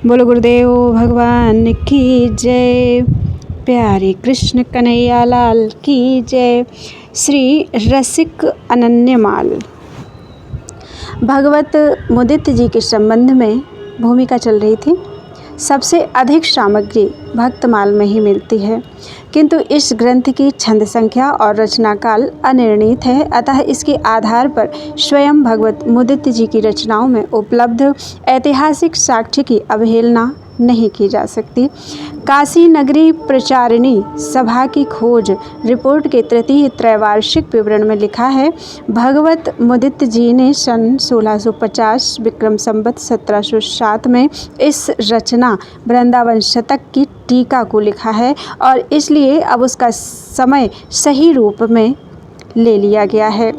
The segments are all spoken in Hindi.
बोलो गुरुदेव भगवान की जय। प्यारे कृष्ण कन्हैया लाल की जय। श्री रसिक अनन्यमाल। भगवत मुदित जी के संबंध में भूमिका चल रही थी। सबसे अधिक सामग्री भक्तमाल में ही मिलती है, किंतु इस ग्रंथ की छंद संख्या और रचना काल अनिर्णित है। अतः इसके आधार पर स्वयं भगवत मुदित जी की रचनाओं में उपलब्ध ऐतिहासिक साक्ष्य की अवहेलना नहीं की जा सकती। काशी नगरी प्रचारिणी सभा की खोज रिपोर्ट के तृतीय त्रैवार्षिक विवरण में लिखा है, भगवत मुदित जी ने सन 1650 विक्रम संवत 1707 में इस रचना वृंदावन शतक की टीका को लिखा है और इसलिए अब उसका समय सही रूप में ले लिया गया है।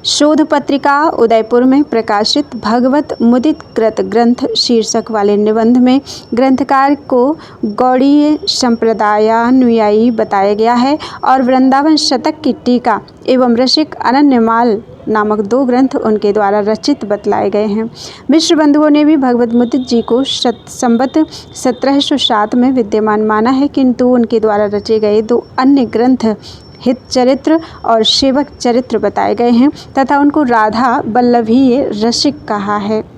शोध पत्रिका उदयपुर में प्रकाशित भगवत मुदित कृत ग्रंथ शीर्षक वाले निबंध में ग्रंथकार को गौड़ीय संप्रदायानुयायी बताया गया है और वृंदावन शतक की टीका एवं रसिक अनन्यमाल नामक 2 ग्रंथ उनके द्वारा रचित बतलाए गए हैं। मिश्र बंधुओं ने भी भगवत मुदित जी को संवत 1707 में विद्यमान माना है, किंतु उनके द्वारा रचे गए 2 अन्य ग्रंथ हित चरित्र और सेवक चरित्र बताए गए हैं तथा उनको राधा वल्लभीय रसिक कहा है।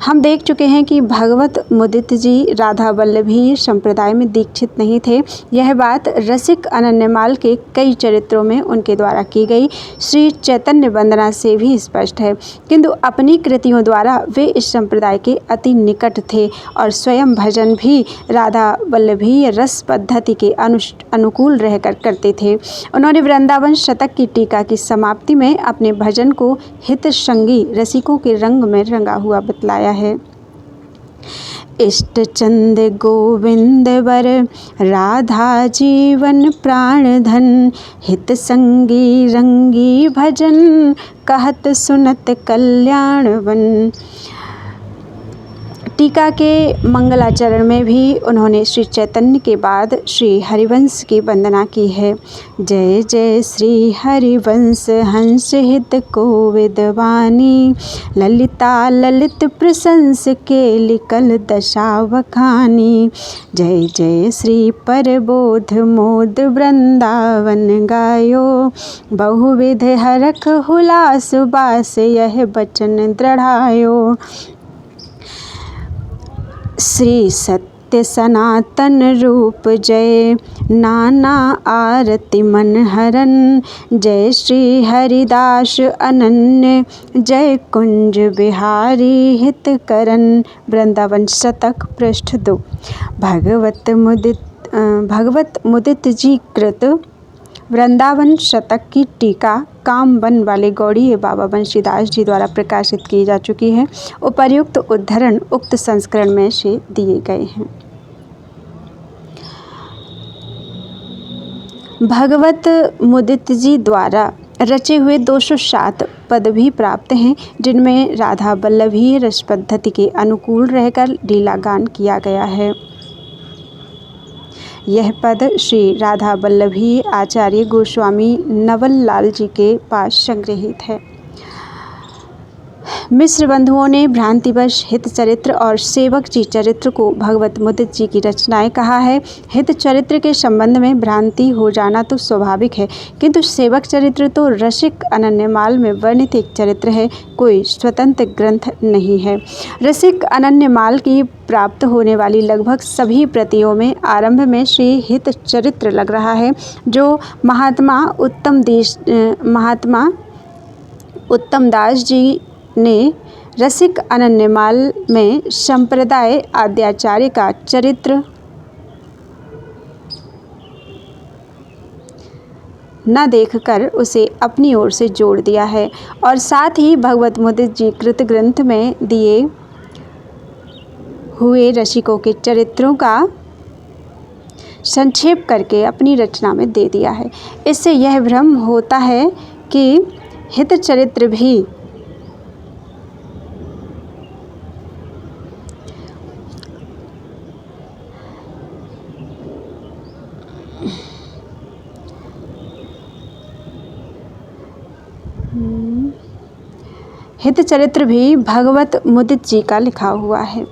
हम देख चुके हैं कि भगवत मुदित जी राधा वल्लभी संप्रदाय में दीक्षित नहीं थे। यह बात रसिक अनन्यमाल के कई चरित्रों में उनके द्वारा की गई श्री चैतन्य वंदना से भी स्पष्ट है, किंतु अपनी कृतियों द्वारा वे इस संप्रदाय के अति निकट थे और स्वयं भजन भी राधा वल्लभीय रस पद्धति के अनुकूल रहकर करते थे। उन्होंने वृंदावन शतक की टीका की समाप्ति में अपने भजन को हित संगी रसिकों के रंग में रंगा हुआ बतलाया है। इष्ट चंद गोविंद वर राधा जीवन प्राण धन, हित संगी रंगी भजन कहत सुनत कल्याणवन। टीका के मंगलाचरण में भी उन्होंने श्री चैतन्य के बाद श्री हरिवंश की वंदना की है। जय जय श्री हरिवंश हंस हित को विद्वानी, ललिता ललित प्रशंस के लिकल दशा वखानी। जय जय श्री परबोध मोद वृंदावन गायो, बहुविध हरख हुलास बास यह बचन दृढ़ायो। श्री सत्य सनातन रूप जय, नाना आरती मन हरन। जय श्री हरिदास अनन्य, जय कुंज बिहारी हित करन। वृंदावन शतक पृष्ठ 2। भगवत मुदित जी कृत वृंदावन शतक की टीका कामवन वाले गौड़ीय बाबा बंशीदास जी द्वारा प्रकाशित की जा चुकी है। उपर्युक्त उद्धरण उक्त संस्करण में से दिए गए हैं। भगवत मुदित जी द्वारा रचे हुए 207 पद भी प्राप्त हैं, जिनमें राधा वल्लभी रस पद्धति के अनुकूल रहकर लीलागान किया गया है। यह पद श्री राधा वल्लभी आचार्य गोस्वामी नवल लाल जी के पास संग्रहित है। मिश्र बंधुओं ने भ्रांतिवश हित चरित्र और सेवक जी चरित्र को भगवत मुदित जी की रचनाएं कहा है। हित चरित्र के संबंध में भ्रांति हो जाना तो स्वाभाविक है, किंतु सेवक चरित्र तो रसिक अनन्यमाल में वर्णित एक चरित्र है, कोई स्वतंत्र ग्रंथ नहीं है। रसिक अनन्यमाल की प्राप्त होने वाली लगभग सभी प्रतियों में आरंभ में श्री हित चरित्र लग रहा है, जो महात्मा उत्तम दास जी ने रसिक अनन्यमाल में संप्रदाय आद्याचार्य का चरित्र न देखकर उसे अपनी ओर से जोड़ दिया है और साथ ही भगवत मुदित जी कृत ग्रंथ में दिए हुए रसिकों के चरित्रों का संक्षेप करके अपनी रचना में दे दिया है। इससे यह भ्रम होता है कि हित चरित्र भी हित चरित्र भी भगवत मुदित जी का लिखा हुआ है।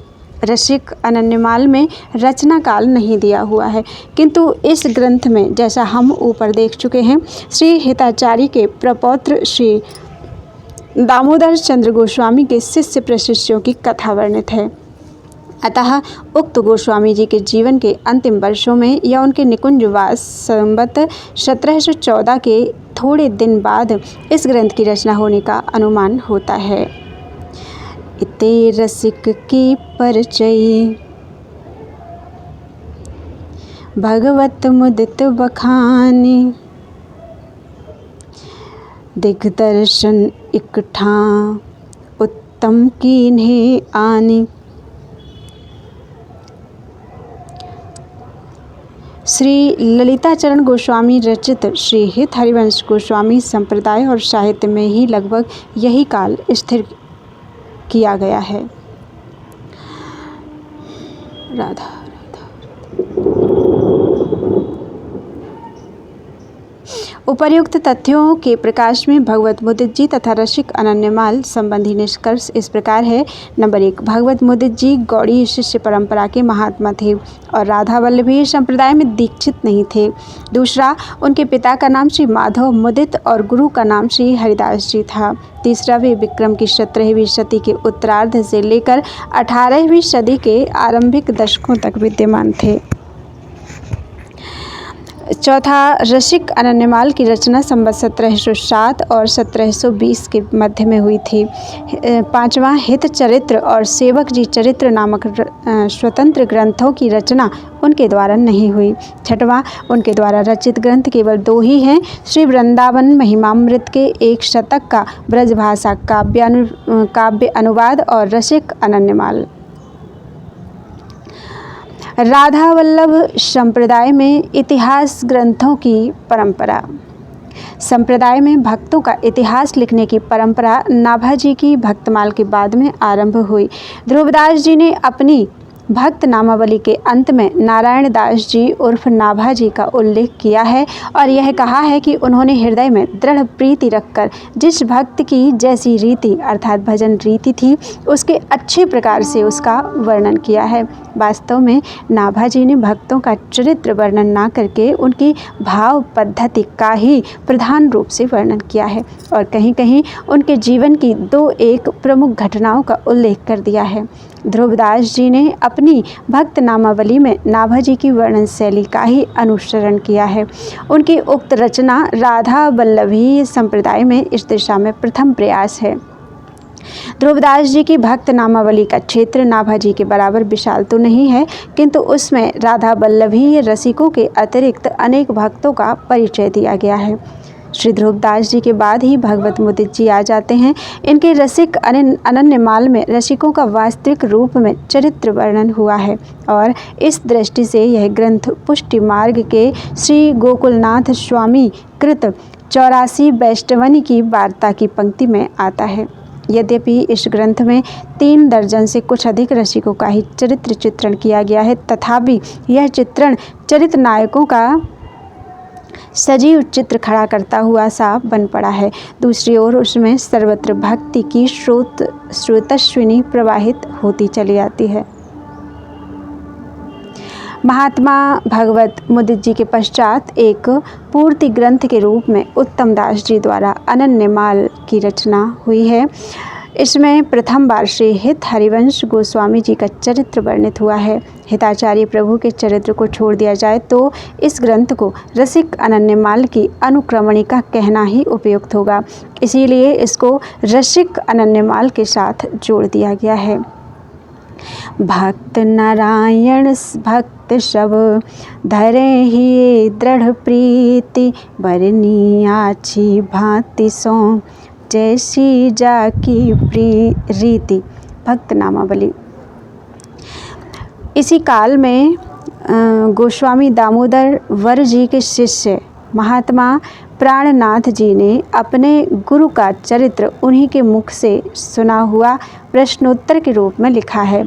रसिक अनन्यमाल में रचना काल नहीं दिया हुआ है, किंतु इस ग्रंथ में जैसा हम ऊपर देख चुके हैं, श्री हिताचार्य के प्रपौत्र श्री दामोदर चंद्र गोस्वामी के शिष्य प्रशिष्यों की कथा वर्णित है। अतः उक्त गोस्वामी जी के जीवन के अंतिम वर्षों में या उनके निकुंजवास संवत 1714 के थोड़े दिन बाद इस ग्रंथ की रचना होने का अनुमान होता है। इते रसिक की परिचय भगवत मुदित बखानी, दिग्दर्शन इकठा उत्तम कीन्हे आनी। श्री ललिताचरण गोस्वामी रचित श्री हित हरिवंश गोस्वामी संप्रदाय और साहित्य में ही लगभग यही काल स्थिर किया गया है। राधा उपर्युक्त तथ्यों के प्रकाश में भगवत मुदित जी तथा रसिक अनन्यमाल संबंधी निष्कर्ष इस प्रकार है। नंबर 1, भगवत मुदित जी गौड़ी शिष्य परंपरा के महात्मा थे और राधा वल्लभी संप्रदाय में दीक्षित नहीं थे। दूसरा, उनके पिता का नाम श्री माधव मुदित और गुरु का नाम श्री हरिदास जी था। तीसरा, वे विक्रम की 17वीं शती के उत्तरार्ध से लेकर 18वीं सदी के आरंभिक दशकों तक विद्यमान थे। चौथा, रसिक अनन्यमाल की रचना संवत 1707 और 1720 के मध्य में हुई थी। पांचवा, हित चरित्र और सेवक जी चरित्र नामक स्वतंत्र ग्रंथों की रचना उनके द्वारा नहीं हुई। छठवां, उनके द्वारा रचित ग्रंथ केवल 2 ही हैं, श्री वृंदावन महिमामृत के 1 शतक का ब्रजभाषा काव्य अनुवाद और रसिक अनन्यमाल। राधा वल्लभ संप्रदाय में इतिहास ग्रंथों की परंपरा। संप्रदाय में भक्तों का इतिहास लिखने की परंपरा नाभाजी की भक्तमाल के बाद में आरंभ हुई। ध्रुवदास जी ने अपनी भक्त नामावली के अंत में नारायण दास जी उर्फ नाभा जी का उल्लेख किया है और यह कहा है कि उन्होंने हृदय में दृढ़ प्रीति रखकर जिस भक्त की जैसी रीति अर्थात भजन रीति थी उसके अच्छे प्रकार से उसका वर्णन किया है। वास्तव में नाभा जी ने भक्तों का चरित्र वर्णन ना करके उनकी भाव पद्धति का ही प्रधान रूप से वर्णन किया है और कहीं कहीं उनके जीवन की 2-1 प्रमुख घटनाओं का उल्लेख कर दिया है। ध्रुवदास जी ने अपनी भक्त नामावली में नाभा जी की वर्णन शैली का ही अनुसरण किया है। उनकी उक्त रचना राधा वल्लभी संप्रदाय में इस दिशा में प्रथम प्रयास है। ध्रुवदास जी की भक्त नामावली का क्षेत्र नाभा जी के बराबर विशाल तो नहीं है, किंतु उसमें राधा वल्लभी रसिकों के अतिरिक्त अनेक भक्तों का परिचय दिया गया है। श्री ध्रुवदास जी के बाद ही भगवत मुदित जी आ जाते हैं। इनके रसिक अनन्यमाल में रसिकों का वास्तविक रूप में चरित्र वर्णन हुआ है और इस दृष्टि से यह ग्रंथ पुष्टि मार्ग के श्री गोकुलनाथ स्वामी कृत 84 वैष्णवनी की वार्ता की पंक्ति में आता है। यद्यपि इस ग्रंथ में 3 दर्जन से कुछ अधिक रसिकों का ही चरित्र चित्रण किया गया है, तथापि यह चित्रण चरित्र नायकों का सजीव चित्र खड़ा करता हुआ सा बन पड़ा है। दूसरी ओर उसमें सर्वत्र भक्ति की स्रोतस्विनी प्रवाहित होती चली आती है। महात्मा भगवत मुदित जी के पश्चात एक पूर्ति ग्रंथ के रूप में उत्तम दास जी द्वारा अनन्यमाल की रचना हुई है। इसमें प्रथम बार श्री हित हरिवंश गोस्वामी जी का चरित्र वर्णित हुआ है। हिताचार्य प्रभु के चरित्र को छोड़ दिया जाए तो इस ग्रंथ को रसिक अनन्यमाल की अनुक्रमणिका कहना ही उपयुक्त होगा, इसीलिए इसको रसिक अनन्यमाल के साथ जोड़ दिया गया है। भक्त नारायण भक्त सब धरे ही दृढ़ प्रीति, बरनी आछी भांति सो जैसी जाकी रीति। भक्त नामावली। इसी काल में गोस्वामी दामोदर वर जी के शिष्य महात्मा प्राणनाथ जी ने अपने गुरु का चरित्र उन्हीं के मुख से सुना हुआ प्रश्नोत्तर के रूप में लिखा है।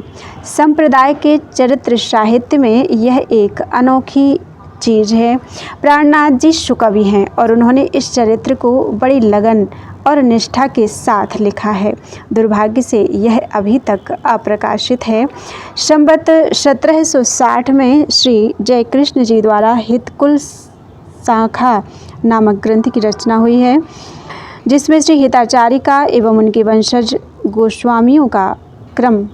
संप्रदाय के चरित्र साहित्य में यह एक अनोखी चीज़ है। प्राणनाथ जी सुकवि हैं और उन्होंने इस चरित्र को बड़ी लगन और निष्ठा के साथ लिखा है। दुर्भाग्य से यह अभी तक अप्रकाशित है। संवत 1760 में श्री जयकृष्ण जी द्वारा हितकुल शाखा नामक ग्रंथ की रचना हुई है, जिसमें श्री हिताचार्य का एवं उनके वंशज गोस्वामियों का क्रम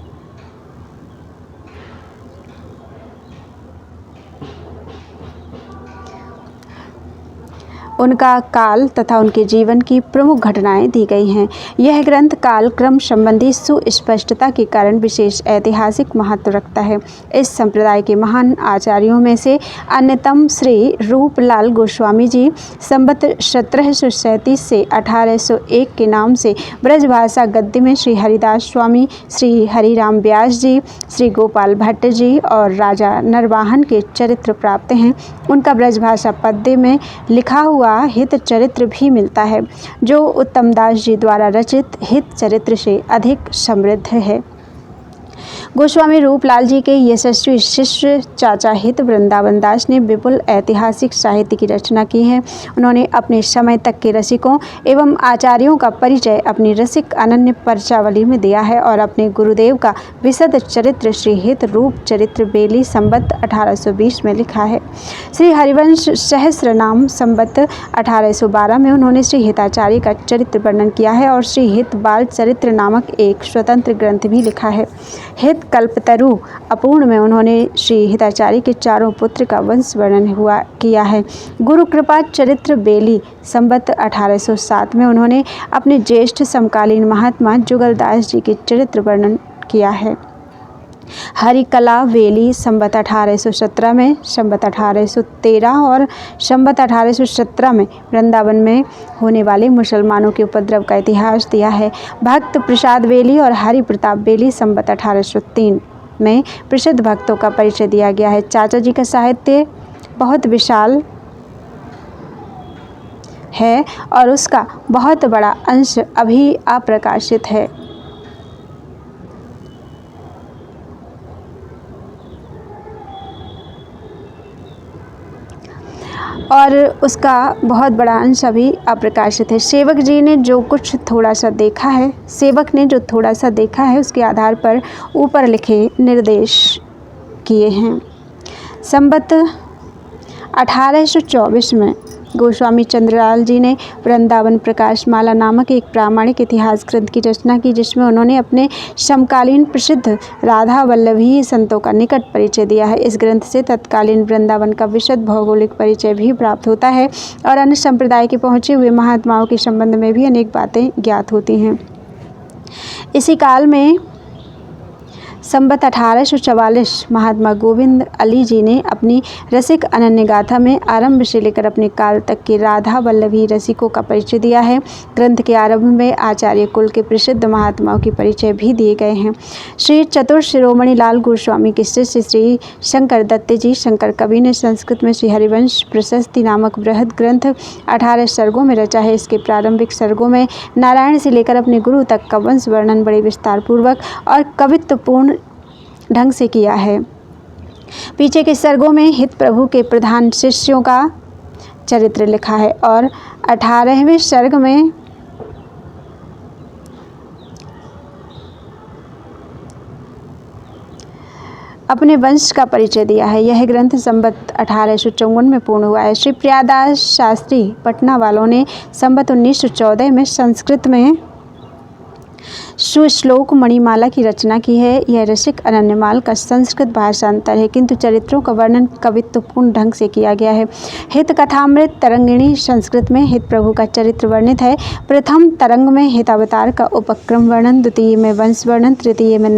उनका काल तथा उनके जीवन की प्रमुख घटनाएं दी गई हैं। यह ग्रंथ काल क्रम संबंधी सुस्पष्टता के कारण विशेष ऐतिहासिक महत्व रखता है। इस संप्रदाय के महान आचार्यों में से अन्यतम श्री रूपलाल गोस्वामी जी संवत 1737 से 1801 के नाम से ब्रजभाषा गद्य में श्री हरिदास स्वामी, श्री हरिराम व्यास जी, श्री गोपाल भट्ट जी और राजा नरवाहन के चरित्र प्राप्त हैं। उनका ब्रजभाषा पद्य में लिखा हुआ हित चरित्र भी मिलता है, जो उत्तमदास जी द्वारा रचित हित चरित्र से अधिक समृद्ध है। गोस्वामी रूपलाल जी के यशस्वी शिष्य चाचा हित वृंदावन दास ने विपुल ऐतिहासिक साहित्य की रचना की है। उन्होंने अपने समय तक के रसिकों एवं आचार्यों का परिचय अपनी रसिक अनन्य पर्चावली में दिया है और अपने गुरुदेव का विशद चरित्र श्री हित रूप चरित्र बेली संवत 1820 में लिखा है। श्री हरिवंश सहस्र नाम संवत 1812 में उन्होंने श्री हिताचार्य का चरित्र वर्णन किया है और श्री हित बाल चरित्र नामक एक स्वतंत्र ग्रंथ भी लिखा है। हित कल्पतरु अपूर्ण में उन्होंने श्री हिताचार्य के चारों पुत्र का वंश वर्णन किया है। गुरु कृपा चरित्र बेली संवत 1807 में उन्होंने अपने ज्येष्ठ समकालीन महात्मा जुगलदास जी के चरित्र वर्णन किया है। हरिकला वेली संवत 1817 में, संवत 1813 और संवत 1817 में वृंदावन में होने वाले मुसलमानों के उपद्रव का इतिहास दिया है। भक्त प्रसाद बेली और हरि प्रताप बेली संवत 1803 में प्रसिद्ध भक्तों का परिचय दिया गया है। चाचा जी का साहित्य बहुत विशाल है और उसका बहुत बड़ा अंश अभी अप्रकाशित है। और उसका बहुत बड़ा अंश अभी अप्रकाशित है। सेवक जी ने जो कुछ थोड़ा सा देखा है, सेवक ने जो थोड़ा सा देखा है उसके आधार पर ऊपर लिखे निर्देश किए हैं। संवत 1824 में गोस्वामी चंद्रलाल जी ने वृंदावन प्रकाश माला नामक एक प्रामाणिक इतिहास ग्रंथ की रचना की, जिसमें उन्होंने अपने समकालीन प्रसिद्ध राधा वल्लभी संतों का निकट परिचय दिया है। इस ग्रंथ से तत्कालीन वृंदावन का विशद भौगोलिक परिचय भी प्राप्त होता है और अन्य संप्रदाय के पहुँचे हुए महात्माओं के संबंध में भी अनेक बातें ज्ञात होती हैं। इसी काल में संवत 1844 महात्मा गोविंद अली जी ने अपनी रसिक अनन्य गाथा में आरंभ से लेकर अपने काल तक के राधा वल्लभी रसिकों का परिचय दिया है। ग्रंथ के आरंभ में आचार्य कुल के प्रसिद्ध महात्माओं के परिचय भी दिए गए हैं। श्री चतुर शिरोमणि लाल गोस्वामी के शिष्य श्री शंकर दत्त जी, शंकर कवि ने संस्कृत में श्री हरिवंश प्रशस्ति नामक बृहद ग्रंथ 18 सर्गों में रचा है। इसके प्रारंभिक सर्गों में नारायण से लेकर अपने गुरु तक का वंश वर्णन बड़े विस्तार पूर्वक और कवित्वपूर्ण ढंग से किया है। पीछे के सर्गों में हित प्रभु के प्रधान शिष्यों का चरित्र लिखा है और 18वें सर्ग में अपने वंश का परिचय दिया है। यह ग्रंथ संवत 1854 में पूर्ण हुआ है। श्री प्रियादास शास्त्री पटना वालों ने संवत 1914 में संस्कृत में सुश्लोक मणिमाला की रचना की है। यह रसिक अनन्यमाल का संस्कृत भाषांतर है, किंतु चरित्रों का वर्णन कवित्वपूर्ण ढंग से किया गया है। हित कथामृत तरंगिणी संस्कृत में हित प्रभु का चरित्र वर्णित है। प्रथम तरंग में हितावतार का उपक्रम वर्णन, द्वितीय में वंश वर्णन, तृतीय में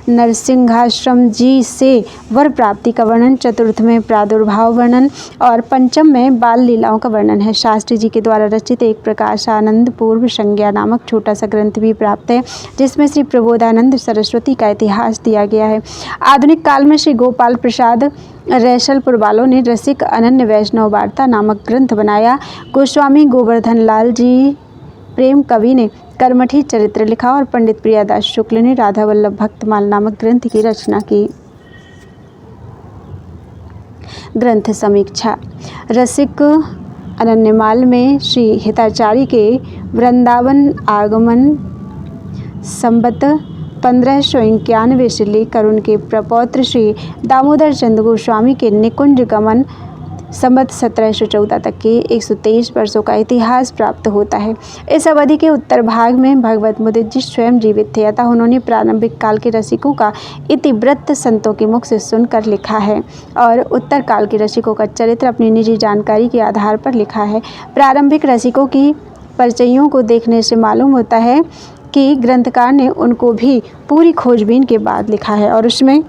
नरसिंहाश्रम जी से वर प्राप्ति का वर्णन, चतुर्थ में प्रादुर्भाव वर्णन और पंचम में बाल लीलाओं का वर्णन है। शास्त्री जी के द्वारा रचित एक प्रकाशानंद पूर्व संज्ञा नामक छोटा सा ग्रंथ भी प्राप्त है, जिसमें श्री प्रबोधानंद सरस्वती का इतिहास दिया गया है। आधुनिक काल में श्री गोपाल प्रसाद रैसलपुर वालों ने रसिक अनन्य वैष्णव वार्ता नामक ग्रंथ बनाया। गोस्वामी गोवर्धन लाल जी प्रेम कवि ने कर्मठी चरित्र लिखा और पंडित प्रियादास शुक्ल ने राधा वल्लभ भक्तमाल नामक ग्रंथ की रचना की। ग्रंथ समीक्षा। रसिक अनन्यमाल में श्री हिताचार्य के वृंदावन आगमन संबत 1591 से लेकर उनके प्रपौत्र श्री दामोदर चंद गोस्वामी के निकुंज गमन संबत 1714 तक के 123 वर्षों का इतिहास प्राप्त होता है। इस अवधि के उत्तर भाग में भगवत मुदित जी स्वयं जीवित थे, अतः उन्होंने प्रारंभिक काल के रसिकों का इतिवृत्त संतों के मुख से सुनकर लिखा है और उत्तर काल के रसिकों का चरित्र अपनी निजी जानकारी के आधार पर लिखा है। प्रारंभिक रसिकों की परिचयों को देखने से मालूम होता है कि ग्रंथकार ने उनको भी पूरी खोजबीन के बाद लिखा है और उसमें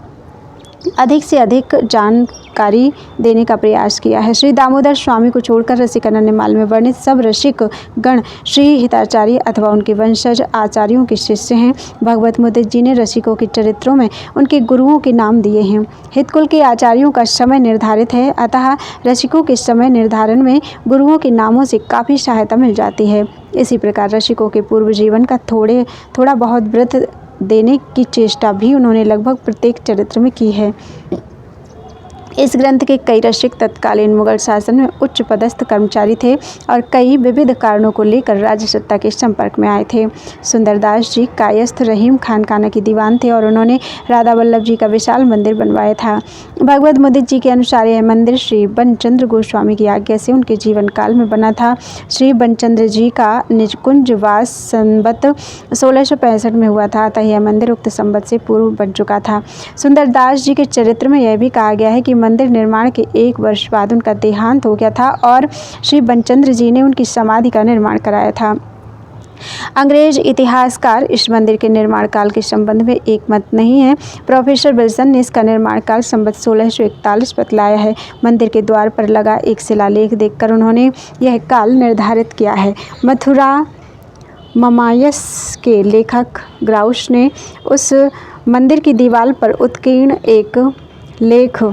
अधिक से अधिक जानकारी देने का प्रयास किया है। श्री दामोदर स्वामी को छोड़कर रसिक अनन्यमाल में वर्णित सब रसिक गण श्री हिताचार्य अथवा उनके वंशज आचार्यों के शिष्य हैं। भगवत मुदित जी ने रसिकों के चरित्रों में उनके गुरुओं के नाम दिए हैं। हितकुल के आचार्यों का समय निर्धारित है, अतः रसिकों के समय निर्धारण में गुरुओं के नामों से काफ़ी सहायता मिल जाती है। इसी प्रकार रसिकों के पूर्व जीवन का थोड़ा बहुत वृत्त देने की चेष्टा भी उन्होंने लगभग प्रत्येक चरित्र में की है। इस ग्रंथ के कई रसिक तत्कालीन मुगल शासन में उच्च पदस्थ कर्मचारी थे और कई विविध कारणों को लेकर राज्य सत्ता के संपर्क में आए थे। सुंदरदास जी कायस्थ रहीम खानकाना के दीवान थे और उन्होंने राधा वल्लभ जी का विशाल मंदिर बनवाया था। भगवत मुदित जी के अनुसार यह मंदिर श्री बनचंद्र गोस्वामी की आज्ञा से उनके जीवन काल में बना था। श्री बनचंद्र जी का निजकुंज वास संबत 1665 में हुआ था, अतः यह मंदिर उक्त संबत से पूर्व बन चुका था। सुंदरदास जी के चरित्र में यह भी कहा गया है कि मंदिर निर्माण के 1 वर्ष बाद उनका देहांत हो गया था और श्री बनचंद्र जी ने उनकी समाधि का निर्माण कराया था। अंग्रेज इतिहासकार इस मंदिर के निर्माण काल के संबंध में एक मत नहीं है। प्रोफेसर विल्सन ने इसका निर्माण काल संबत 1641 बतलाया है। मंदिर के द्वार पर लगा एक शिलालेख देखकर उन्होंने यह काल निर्धारित किया है। मथुरा ममायस के लेखक ग्राउस ने उस मंदिर की दीवार पर उत्कीर्ण एक लेख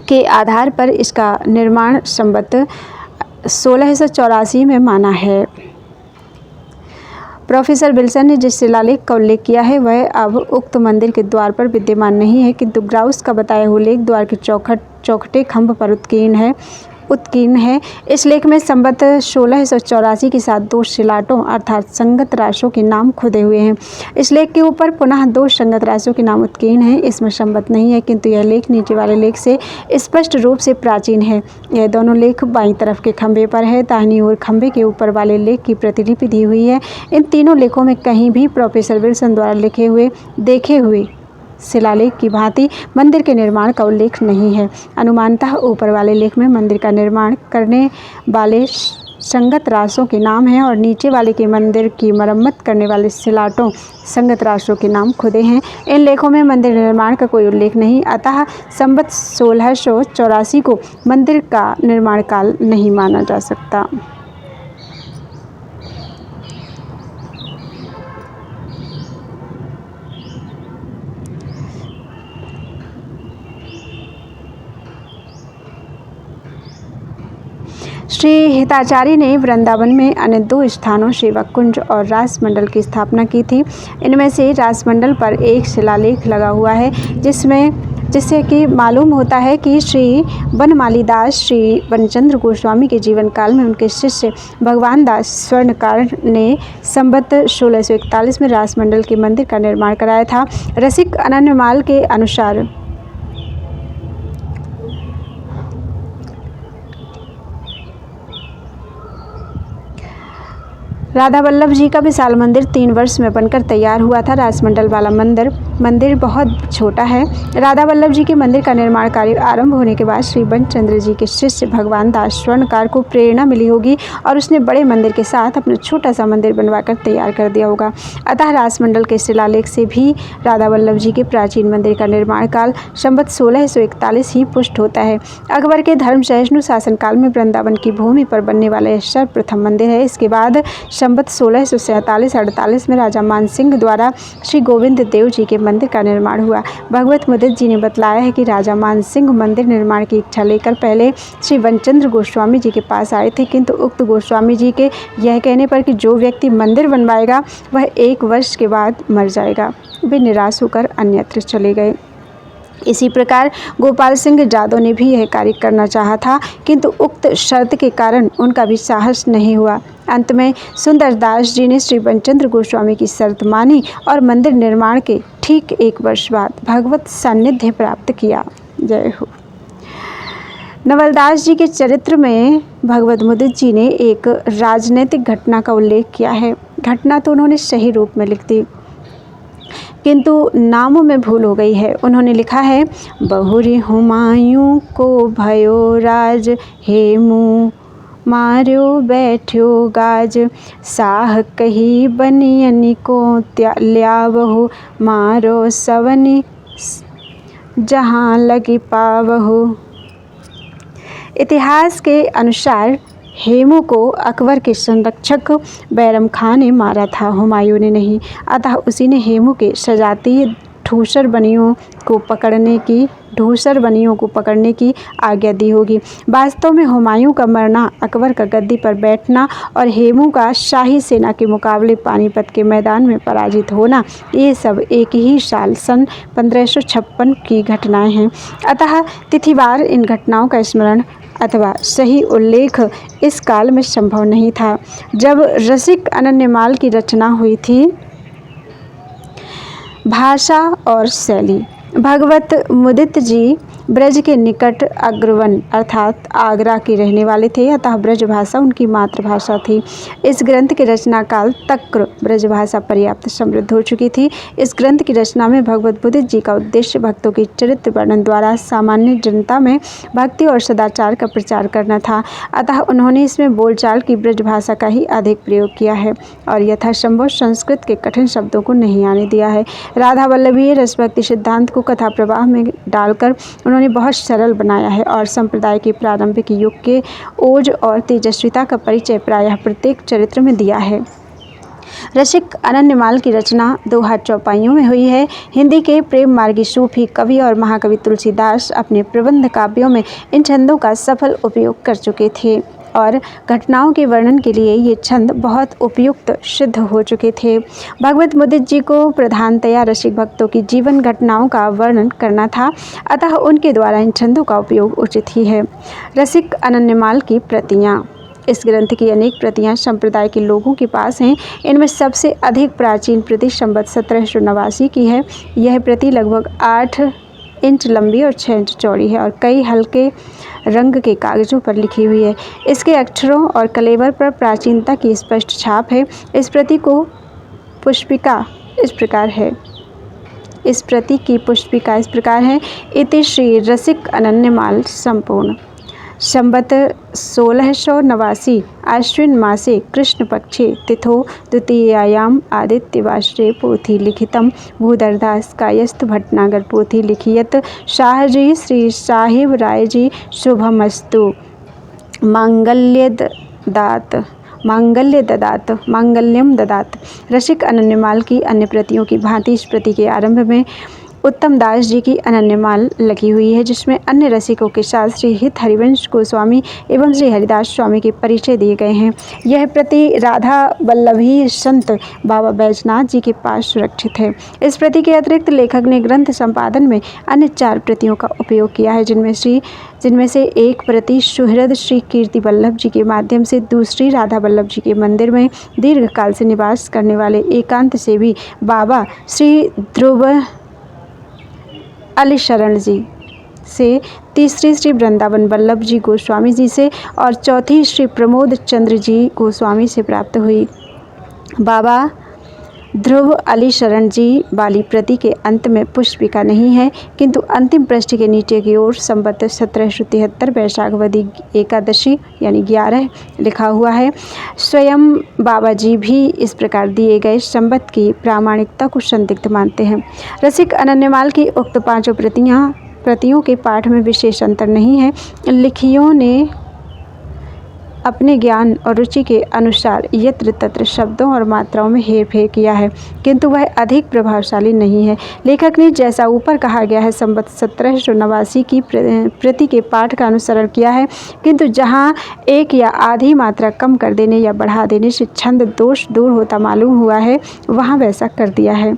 के आधार पर इसका निर्माण संबत 1684 में माना है। प्रोफेसर विल्सन ने जिस शिलालेख का उल्लेख किया है वह अब उक्त मंदिर के द्वार पर विद्यमान नहीं है, किंतु ग्राउस का बताया हुआ लेख द्वार के चौखटे खंभ पर उत्कीर्ण है। इस लेख में संबत 1684 के साथ 2 शिलाटों अर्थात संगत राशों के नाम खुदे हुए हैं। इस लेख के ऊपर पुनः 2 संगत राशों के नाम उत्कीर्ण हैं। इसमें संबत नहीं है, किंतु यह लेख नीचे वाले लेख से स्पष्ट रूप से प्राचीन है। यह दोनों लेख बाईं तरफ के खंभे पर है। दाहिनी ओर खंभे के ऊपर वाले लेख की प्रतिलिपि दी हुई है। इन तीनों लेखों में कहीं भी प्रोफेसर विल्सन द्वारा देखे हुए शिलालेख की भांति मंदिर के निर्माण का उल्लेख नहीं है। अनुमानतः ऊपर वाले लेख में मंदिर का निर्माण करने वाले संगत राशों के नाम हैं और नीचे वाले के मंदिर की मरम्मत करने वाले शिलाटों संगत राशों के नाम खुदे हैं। इन लेखों में मंदिर निर्माण का कोई उल्लेख नहीं, अतः संबत 1684 को मंदिर का निर्माण काल नहीं माना जा सकता। श्री हिताचार्य ने वृंदावन में अन्य 2 स्थानों सेवक कुंज और रासमंडल की स्थापना की थी। इनमें से रासमंडल पर एक शिलालेख लगा हुआ है जिससे कि मालूम होता है कि श्री बनमाली दास श्री बनचंद्र गोस्वामी के जीवन काल में उनके शिष्य भगवान दास स्वर्णकार ने संबत 1641 में रासमंडल के मंदिर का निर्माण कराया था। रसिक अनन्यमाल के अनुसार राधा वल्लभ जी का विशाल मंदिर 3 वर्ष में बनकर तैयार हुआ था। रासमंडल वाला मंदिर बहुत छोटा है। राधा वल्लभ जी के मंदिर का निर्माण कार्य आरंभ होने के बाद श्री बनचंद्र जी के शिष्य भगवान दास स्वर्णकार को प्रेरणा मिली होगी और उसने बड़े मंदिर के साथ अपना छोटा सा मंदिर बनवाकर तैयार कर दिया होगा। अतः रासमंडल के शिलालेख से भी राधा वल्लभ जी के प्राचीन मंदिर का निर्माण काल संबत 1641 ही पुष्ट होता है। अकबर के धर्म सहिष्णु शासनकाल में वृंदावन की भूमि पर बनने वाला यह सर्वप्रथम मंदिर है। इसके बाद संबत 1647-48 में राजा मानसिंह द्वारा श्री गोविंद देव जी के मंदिर का निर्माण हुआ। भगवत मुदित जी ने बतलाया है कि राजा मानसिंह मंदिर निर्माण की इच्छा लेकर पहले श्री बनचंद्र गोस्वामी जी के पास आए थे, किंतु उक्त गोस्वामी जी के यह कहने पर कि जो व्यक्ति मंदिर बनवाएगा वह 1 वर्ष के बाद मर जाएगा, वे निराश होकर अन्यत्र चले गए। इसी प्रकार गोपाल सिंह जादव ने भी यह कार्य करना चाहा था, किंतु उक्त शर्त के कारण उनका भी साहस नहीं हुआ। अंत में सुंदरदास जी ने श्री बनचंद्र गोस्वामी की शर्त मानी और मंदिर निर्माण के ठीक 1 वर्ष बाद भगवत सान्निध्य प्राप्त किया। जय हो। नवलदास जी के चरित्र में भगवत मुदित जी ने एक राजनीतिक घटना का उल्लेख किया है। घटना तो उन्होंने सही रूप में लिख दी, किंतु नामों में भूल हो गई है। उन्होंने लिखा है, बहुरी हुमायूं को भयो राज, हेमू मार्यो बैठ्यो गाज, साह कही बनियनि को ल्यावहु, मारो सवनि जहाँ लगी पावहु। इतिहास के अनुसार हेमू को अकबर के संरक्षक बैरम खां ने मारा था, हुमायूं ने नहीं। अतः उसी ने हेमू के सजातीय ढूसर बनियों को पकड़ने की आज्ञा दी होगी। वास्तव में हुमायूं का मरना, अकबर का गद्दी पर बैठना और हेमू का शाही सेना के मुकाबले पानीपत के मैदान में पराजित होना, ये सब एक ही साल सन 1556 की घटनाएं हैं। अतः तिथिवार इन घटनाओं का स्मरण अथवा सही उल्लेख इस काल में संभव नहीं था जब रसिक अनन्यमाल की रचना हुई थी। भाषा और शैली। भगवत मुदित जी ब्रज के निकट अग्रवन अर्थात आगरा के रहने वाले थे, अतः ब्रज भाषा उनकी मातृभाषा थी। इस ग्रंथ के रचना काल तक ब्रज भाषा पर्याप्त समृद्ध हो चुकी थी। इस ग्रंथ की रचना में भगवत मुदित जी का उद्देश्य भक्तों की चरित्र वर्णन द्वारा सामान्य जनता में भक्ति और सदाचार का प्रचार करना था, अतः उन्होंने इसमें बोलचाल की ब्रज भाषा का ही अधिक प्रयोग किया है और यथासंभव संस्कृत के कठिन शब्दों को नहीं आने दिया है। राधा वल्लभीय रसभक्ति सिद्धांत को कथा प्रवाह में डालकर उन्होंने बहुत सरल बनाया है और संप्रदाय के प्रारंभिक युग के ओज और तेजस्विता का परिचय प्रायः प्रत्येक चरित्र में दिया है। रसिक अनन्यमाल की रचना 2 हाथ चौपाइयों में हुई है। हिंदी के प्रेम मार्गी सूफी कवि और महाकवि तुलसीदास अपने प्रबंध काव्यों में इन छंदों का सफल उपयोग कर चुके थे और घटनाओं के वर्णन के लिए ये छंद बहुत उपयुक्त सिद्ध हो चुके थे। भगवत मुदित जी को प्रधानतया रसिक भक्तों की जीवन घटनाओं का वर्णन करना था, अतः उनके द्वारा इन छंदों का उपयोग उचित ही है। रसिक अनन्यमाल की प्रतियाँ। इस ग्रंथ की अनेक प्रतियां संप्रदाय के लोगों के पास हैं। इनमें सबसे अधिक प्राचीन प्रति संवत 1789 की है। यह प्रति लगभग 8 इंच लंबी और 6 इंच चौड़ी है और कई हल्के रंग के कागजों पर लिखी हुई है। इसके अक्षरों और कलेवर पर प्राचीनता की स्पष्ट छाप है। इस प्रति की पुष्पिका इस प्रकार है। इति श्री रसिक अनन्यमाल संपूर्ण। संवत 1689 आश्विन मासे कृष्ण पक्षे तिथो द्वितीयायाम आदित्यवासरे पोथी लिखितम भूधरदास कायस्थ भटनागर पोथी लिखियत शाहजी श्री साहिब राय जी शुभमस्तु मांगल्यम ददात। रसिक अनन्यमाल की अन्य प्रतियों की भांति इस प्रति के आरंभ में उत्तम दास जी की अनन्यमाल लगी हुई है, जिसमें अन्य रसिकों के साथ श्री हित हरिवंश गोस्वामी एवं श्री हरिदास स्वामी के परिचय दिए गए हैं। यह प्रति राधा वल्लभी संत बाबा बैजनाथ जी के पास सुरक्षित है। इस प्रति के अतिरिक्त लेखक ने ग्रंथ संपादन में अन्य 4 प्रतियों का उपयोग किया है, जिनमें से एक प्रति सुहृद श्री कीर्ति वल्लभ जी के माध्यम से, दूसरी राधा वल्लभ जी के मंदिर में दीर्घ काल से निवास करने वाले एकांत सेवी बाबा श्री ध्रुव अली शरण जी से, तीसरी श्री वृंदावन वल्लभ जी गोस्वामी जी से और चौथी श्री प्रमोद चंद्र जी गोस्वामी से प्राप्त हुई। बाबा ध्रुव अली शरण जी वाली प्रति के अंत में पुष्पिका नहीं है, किंतु अंतिम पृष्ठ के नीचे की ओर संवत 1773 वैशाखवदी एकादशी यानी 11 लिखा हुआ है। स्वयं बाबा जी भी इस प्रकार दिए गए संवत की प्रामाणिकता को संदिग्ध मानते हैं। रसिक अनन्यमाल की उक्त 5 प्रतियों के पाठ में विशेष अंतर नहीं है। अपने ज्ञान और रुचि के अनुसार यत्र तत्र शब्दों और मात्राओं में हेर फेर किया है, किंतु वह अधिक प्रभावशाली नहीं है। लेखक ने जैसा ऊपर कहा गया है संवत 1789 की प्रति के पाठ का अनुसरण किया है, किंतु जहाँ एक या आधी मात्रा कम कर देने या बढ़ा देने से छंद दोष दूर होता मालूम हुआ है, वहाँ वैसा कर दिया है।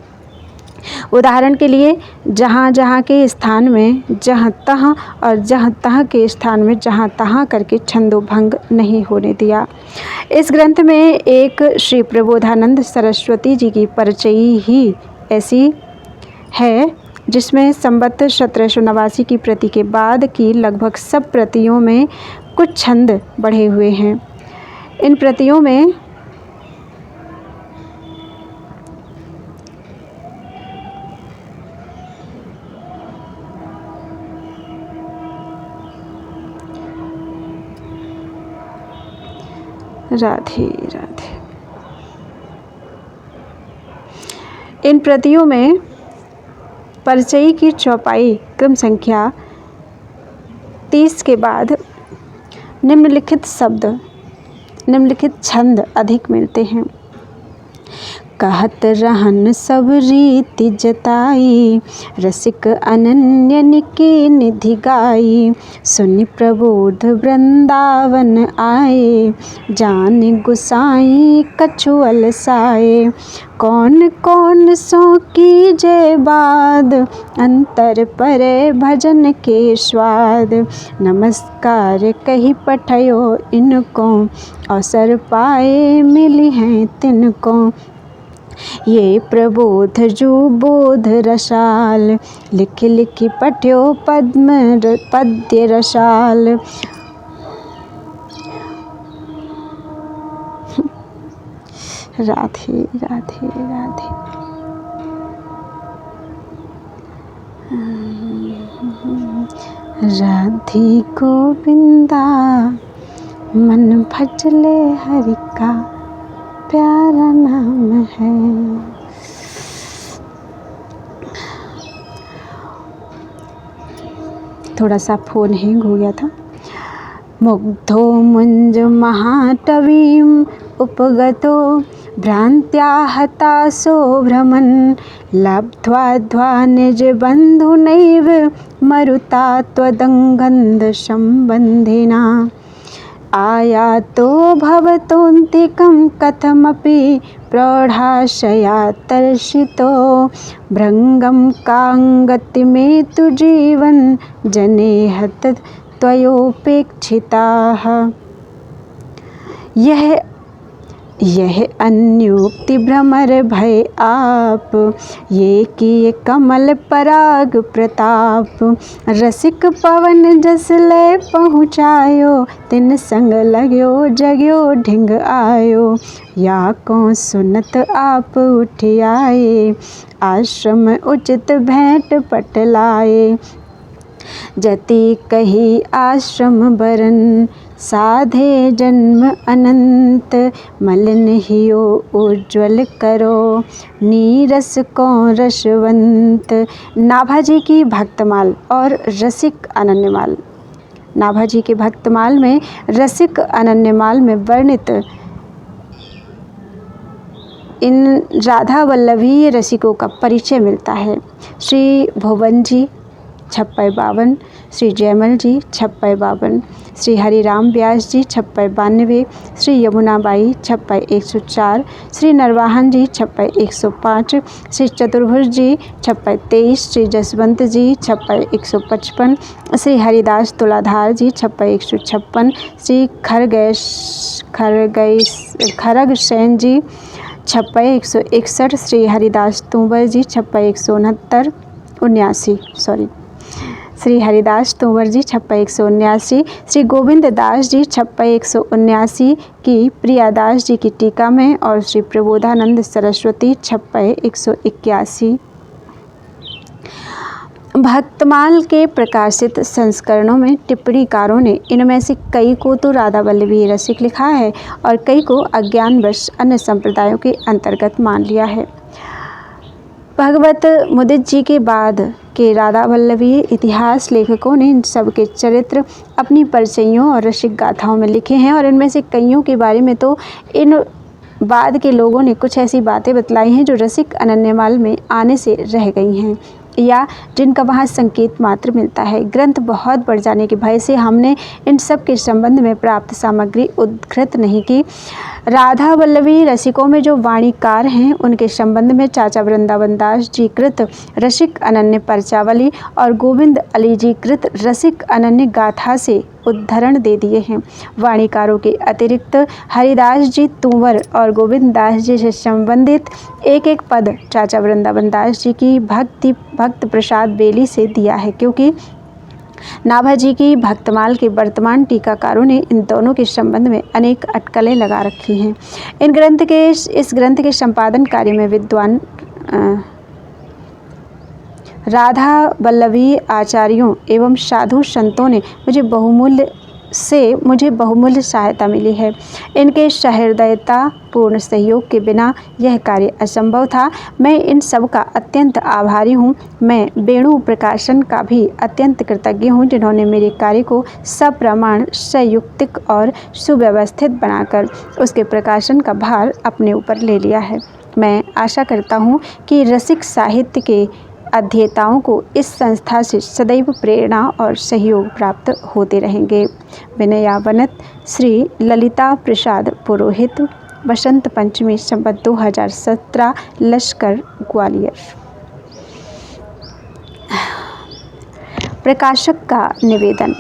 उदाहरण के लिए जहाँ जहाँ के स्थान में जहाँ तहाँ और जहाँ तहाँ के स्थान में जहाँ तहाँ करके छंदोभंग नहीं होने दिया। इस ग्रंथ में एक श्री प्रबोधानंद सरस्वती जी की परिचयी ही ऐसी है जिसमें संवत 1789 की प्रति के बाद की लगभग सब प्रतियों में कुछ छंद बढ़े हुए हैं। इन प्रतियों में राधे राधे इन प्रतियों में परिचयी की चौपाई क्रम संख्या 30 के बाद निम्नलिखित छंद अधिक मिलते हैं। कहत रहन सब रीति जताई, रसिक अनन्य निके निधि गाई। सुनि प्रबोध वृंदावन आए, जान गुसाई कछु अलसाए। कौन कौन सो कीजे बाद, अंतर परे भजन के स्वाद। नमस्कार कही पठयो इनको, अवसर पाए मिली हैं तिनको। ये प्रबोध जो बोध रसाल, लिखि लिखि पठ्यो पद्य रसाल। राधे राधे राधे। राधे गोविंदा मन भजले हरि का, प्यारा नाम है। थोड़ा सा फोन हैंग हो गया था। मुग्धो मुंज महाटवीम उपगतो, भ्रांत्या हताशो भ्रमन्। लब्ध्वा निज बंधुनैव, मरुता त्वदंगन्ध संबंधिना। आयातो भवतोऽन्तिकं कथमपि, प्रौढाशया तर्षितो। भृङ्गं काङ्गतिमे तु जीवन, जनेहत त्वयोपेक्षिताः। यह अन्योक्ति भ्रमर भय आप, ये किए कमल पराग प्रताप। रसिक पवन जस लय पहुँचायो, तिन संग लाग्यो जग्यो ढिंग आयो। या को सुनत आप उठ आए, आश्रम उचित भेंट पटलाए। जति कही आश्रम बरन, साधे जन्म अनंत। मलिन हियो उज्ज्वल करो, नीरस को रसवंत। नाभाजी की भक्तमाल और रसिक अनन्यमाल। नाभाजी के भक्तमाल में रसिक अनन्यमाल में वर्णित इन राधा वल्लभीय रसिकों का परिचय मिलता है। श्री भुवन जी 5652, श्री जयमल जी 5652, श्री हरिराम व्यास जी 5692, श्री यमुनाबाई 560104, श्री नरवाहन जी 560105, श्री चतुर्भुज जी 5623, श्री जसवंत जी 560155, श्री हरिदास तुलाधार जी 560156, श्री खरगसेन जी 5661, श्री हरिदास तोमर जी 5669, श्री हरिदास तोमर जी 5679, श्री गोविंद दास जी 5679 की प्रियादास जी की टीका में, और श्री प्रबोधानंद सरस्वती 5681। भक्तमाल के प्रकाशित संस्करणों में टिप्पणीकारों ने इनमें से कई को तो राधा वल्लभी रसिक लिखा है और कई को अज्ञानवश अन्य संप्रदायों के अंतर्गत मान लिया है। भगवत मुदित जी के बाद के राधा वल्लभी इतिहास लेखकों ने इन सब के चरित्र अपनी परिचयों और रसिक गाथाओं में लिखे हैं, और इनमें से कईयों के बारे में तो इन बाद के लोगों ने कुछ ऐसी बातें बतलाई हैं जो रसिक अनन्यमाल में आने से रह गई हैं या जिनका वहाँ संकेत मात्र मिलता है। ग्रंथ बहुत बढ़ जाने के भय से हमने इन सब के संबंध में प्राप्त सामग्री उद्धृत नहीं की। राधा वल्लभी रसिकों में जो वाणीकार हैं उनके संबंध में चाचा वृंदावन दास जी कृत रसिक अनन्य पर्चावली और गोविंद अली जी कृत रसिक अनन्य गाथा से उद्धरण दे दिए हैं। वाणीकारों के अतिरिक्त हरिदास जी तुंवर और गोविंद दास जी से संबंधित एक एक पद चाचा वृंदावन दास जी की भक्त प्रसाद बेली से दिया है, क्योंकि नाभाजी की भक्तमाल के वर्तमान टीकाकारों ने इन दोनों के संबंध में अनेक अटकलें लगा रखी हैं। इस ग्रंथ के संपादन कार्य में विद्वान राधा वल्लभी आचार्यों एवं साधु संतों ने मुझे बहुमूल्य सहायता मिली है। इनके सहृदयता पूर्ण सहयोग के बिना यह कार्य असंभव था। मैं इन सब का अत्यंत आभारी हूँ। मैं वेणु प्रकाशन का भी अत्यंत कृतज्ञ हूँ, जिन्होंने मेरे कार्य को सप्रमाण, संयुक्तिक और सुव्यवस्थित बनाकर उसके प्रकाशन का भार अपने ऊपर ले लिया है। मैं आशा करता हूँ कि रसिक साहित्य के अध्येताओं को इस संस्था से सदैव प्रेरणा और सहयोग प्राप्त होते रहेंगे। विनयावनत श्री ललिता प्रसाद पुरोहित, बसंत पंचमी संवत 2017, लश्कर, ग्वालियर। प्रकाशक का निवेदन।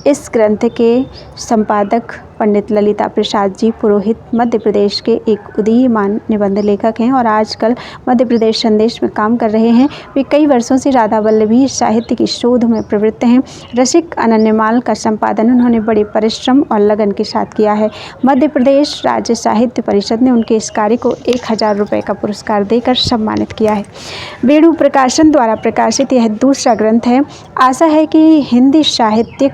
इस ग्रंथ के संपादक पंडित ललिता प्रसाद जी पुरोहित मध्य प्रदेश के एक उदीयमान निबंध लेखक हैं और आजकल मध्य प्रदेश संदेश में काम कर रहे हैं। वे कई वर्षों से राधा वल्लभी साहित्य की शोध में प्रवृत्त हैं। रसिक अनन्यमाल का संपादन उन्होंने बड़े परिश्रम और लगन के साथ किया है। मध्य प्रदेश राज्य साहित्य परिषद ने उनके इस कार्य को 1000 रुपये का पुरस्कार देकर सम्मानित किया है। वेणु प्रकाशन द्वारा प्रकाशित यह दूसरा ग्रंथ है। आशा है कि हिंदी साहित्यिक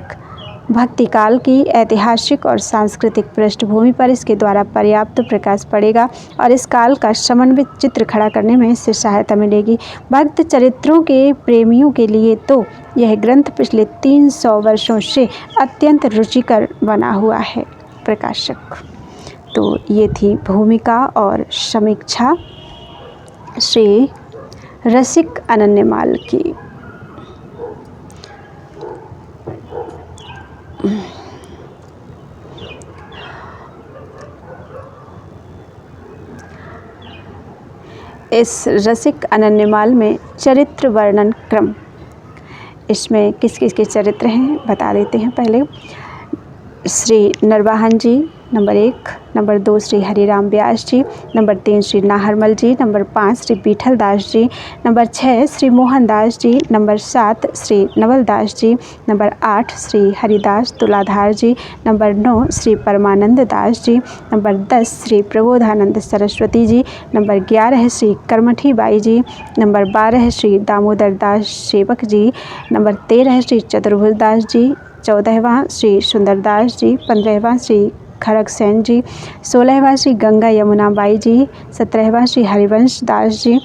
भक्तिकाल की ऐतिहासिक और सांस्कृतिक पृष्ठभूमि पर इसके द्वारा पर्याप्त प्रकाश पड़ेगा और इस काल का समन्वित चित्र खड़ा करने में इससे सहायता मिलेगी। भक्त चरित्रों के प्रेमियों के लिए तो यह ग्रंथ पिछले 300 वर्षों से अत्यंत रुचिकर बना हुआ है। प्रकाशक। तो ये थी भूमिका और समीक्षा श्री रसिक अनन्यमाल की। इस रसिक अनन्यमाल में चरित्र वर्णन क्रम, इसमें किस किस के चरित्र हैं बता देते हैं। पहले Shri Narvahan ji number 1, number 2 Shri Hariram Vyas ji, number 3 Shri Naharmal ji, number 5 Shri Bithal Das ji, number 6 Shri Mohan Das ji, number 7 Shri Naval Das ji, number 8 Shri Haridas Tuladhar ji, number 9 Shri Parmanand Das ji, number 10 Shri Prabodhanand Saraswati ji, number 11 Shri Karmathi Bai ji, number 12 Shri Damodar Das Sevak ji, number 13 Shri चतुर्भुज दास जी, 14वां श्री सुंदरदास जी, 15वां श्री खड़ग सेन जी, 16वां श्री गंगा यमुना बाई जी, 17वां श्री हरिवंश दास जी,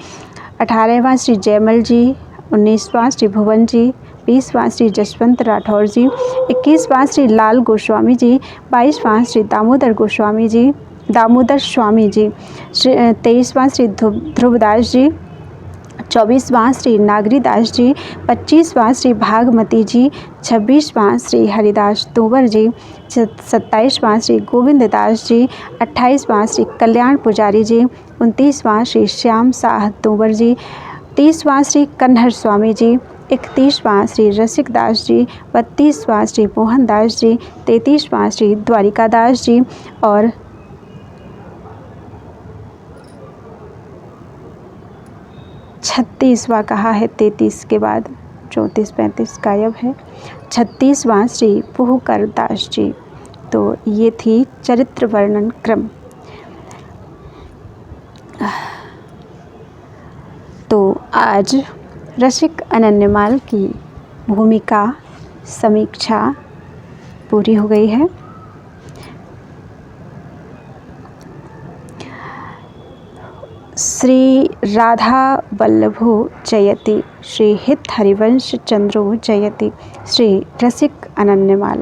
18वां श्री जयमल जी, 19वां श्री भुवन जी, 20वां श्री जसवंत राठौर जी, 21वां श्री लाल गोस्वामी जी, 22वां श्री दामोदर स्वामी जी, 23वां श्री ध्रुवदास जी, 24वां श्री नागरी दास जी, 25वां श्री भागमती जी, 26वां श्री हरिदास तोवर जी, 27वां श्री गोविंद दास जी, 28वां श्री कल्याण पुजारी जी, 29वां श्री श्याम साह तोवर जी, 30वां श्री कन्हर स्वामी जी, 31वां श्री रसिक दास जी, 32वां श्री मोहन दास जी, 33वां श्री द्वारिका दास जी और 36वां कहा है, 33 के बाद 34 35 गायब है, 36वां श्री पुहकर दास जी। तो ये थी चरित्र वर्णन क्रम। तो आज रसिक अनन्यमाल की भूमिका समीक्षा पूरी हो गई है। श्री राधा वल्लभो जयति, श्री हित हरिवंश चंद्रो जयति, श्री रसिक अनन्यमाल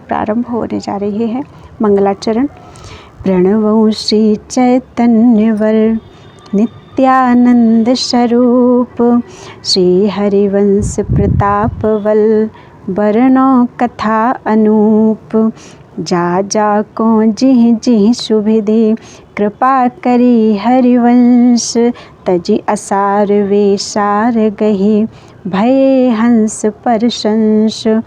प्रारंभ होने जा रही है। मंगलाचरण। प्रणवो श्री चैतन्यवर नित्यानंद स्वरूप, श्री हरिवंश प्रतापवल वर्णो कथा अनूप, जा जा को जिह जिह सुभिधि, कृपा करी हरिवंश, तजी असार वेसार गही, भय हंस परशंस,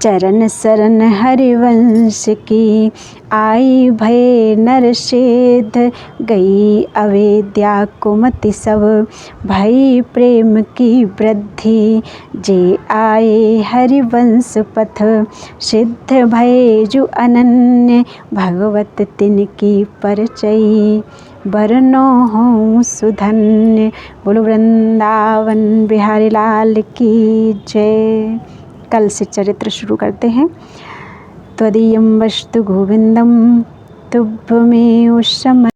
चरण सरन हरिवंश की, आई भय नरषेध, गई अवेद्या कुमति सब, भई प्रेम की वृद्धि, जे आए हरिवंश पथ, सिद्ध भय जो अनन्य, भगवत तिनकी परिचयी, बरनो हूँ सुधन्य। बोलो वृंदावन बिहारी लाल की जय। कल से चरित्र शुरू करते हैं। त्वदीयं वस्तु गोविंदम तुभ्यमेव शम